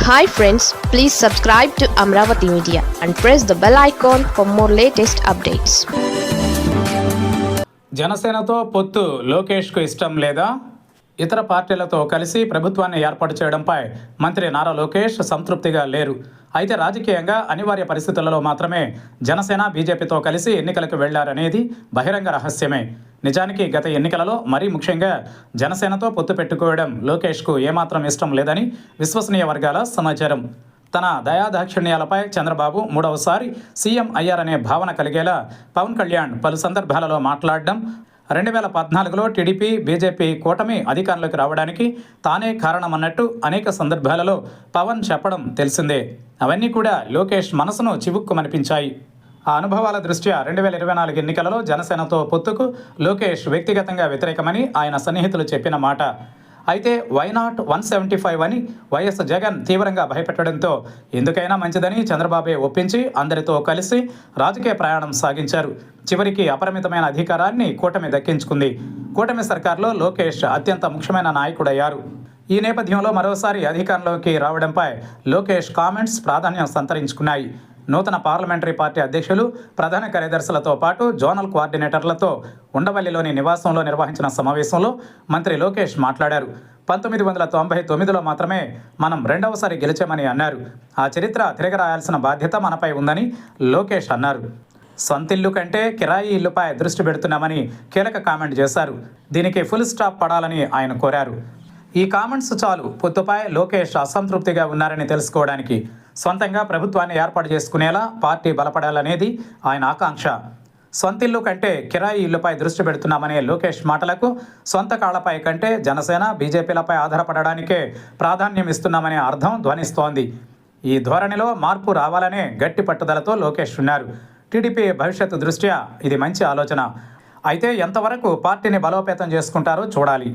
Hi friends, please subscribe to Amravati Media and press the bell icon for more latest updates. జనసేనతో పొత్తు లోకేష్కు ఇష్టం లేదా? ఇతర పార్టీలతో కలిసి ప్రభుత్వాన్ని ఏర్పాటు చేయడంపై మంత్రి నారా లోకేష్ సంతృప్తిగా లేరు. అయితే రాజకీయంగా అనివార్య పరిస్థితులలో మాత్రమే జనసేన బీజేపీతో కలిసి ఎన్నికలకు వెళ్లారనేది బహిరంగ రహస్యమే. నిజానికి గత ఎన్నికలలో మరీ ముఖ్యంగా జనసేనతో పొత్తు పెట్టుకోవడం లోకేష్కు ఏమాత్రం ఇష్టం లేదని విశ్వసనీయ వర్గాల సమాచారం. తన దయాదాక్షిణ్యాలపై చంద్రబాబు మూడవసారి సీఎం అయ్యారనే భావన కలిగేలా పవన్ కళ్యాణ్ పలు సందర్భాలలో మాట్లాడడం, 2014లో టీడీపీ బీజేపీ కూటమి అధికారంలోకి రావడానికి తానే కారణమన్నట్టు అనేక సందర్భాలలో పవన్ చెప్పడం తెలిసిందే. అవన్నీ కూడా లోకేష్ మనసును చివుక్కుమనిపించాయి. ఆ అనుభవాల దృష్ట్యా 2024 ఎన్నికలలో జనసేనతో పొత్తుకు లోకేష్ వ్యక్తిగతంగా వ్యతిరేకమని ఆయన సన్నిహితులు చెప్పిన మాట. అయితే వైనాట్ 175 అని వైఎస్ జగన్ తీవ్రంగా భయపెట్టడంతో ఎందుకైనా మంచిదని చంద్రబాబే ఒప్పించి అందరితో కలిసి రాజకీయ ప్రయాణం సాగించారు. చివరికి అపరిమితమైన అధికారాన్ని కూటమి దక్కించుకుంది. కూటమి సర్కార్లో లోకేష్ అత్యంత ముఖ్యమైన నాయకుడయ్యారు. ఈ నేపథ్యంలో మరోసారి అధికారంలోకి రావడంపై లోకేష్ కామెంట్స్ ప్రాధాన్యం సంతరించుకున్నాయి. నూతన పార్లమెంటరీ పార్టీ అధ్యక్షులు, ప్రధాన కార్యదర్శులతో పాటు జోనల్ కోఆర్డినేటర్లతో ఉండవల్లిలోని నివాసంలో నిర్వహించిన సమావేశంలో మంత్రి లోకేష్ మాట్లాడారు. 1999లో మాత్రమే మనం రెండవసారి గెలిచామని అన్నారు. ఆ చరిత్ర తిరగరాయాల్సిన బాధ్యత మనపై ఉందని లోకేష్ అన్నారు. సొంతిల్లు కంటే కిరాయి ఇల్లుపై దృష్టి పెడుతున్నామని కీలక కామెంట్ చేశారు. దీనికి ఫుల్ స్టాప్ పడాలని ఆయన కోరారు. ఈ కామెంట్స్ చాలు పొత్తుపై లోకేష్ అసంతృప్తిగా ఉన్నారని తెలుసుకోవడానికి. సొంతంగా ప్రభుత్వాన్ని ఏర్పాటు చేసుకునేలా పార్టీ బలపడాలనేది ఆయన ఆకాంక్ష. సొంతిల్లు కంటే కిరాయి ఇల్లుపై దృష్టి పెడుతున్నామనే లోకేష్ మాటలకు సొంత కాళ్లపై కంటే జనసేన బీజేపీలపై ఆధారపడడానికే ప్రాధాన్యం ఇస్తున్నామనే అర్థం ధ్వనిస్తోంది. ఈ ధోరణిలో మార్పు రావాలనే గట్టి పట్టుదలతో లోకేష్ ఉన్నారు. టీడీపీ భవిష్యత్తు దృష్ట్యా ఇది మంచి ఆలోచన. అయితే ఎంతవరకు పార్టీని బలోపేతం చేసుకుంటారో చూడాలి.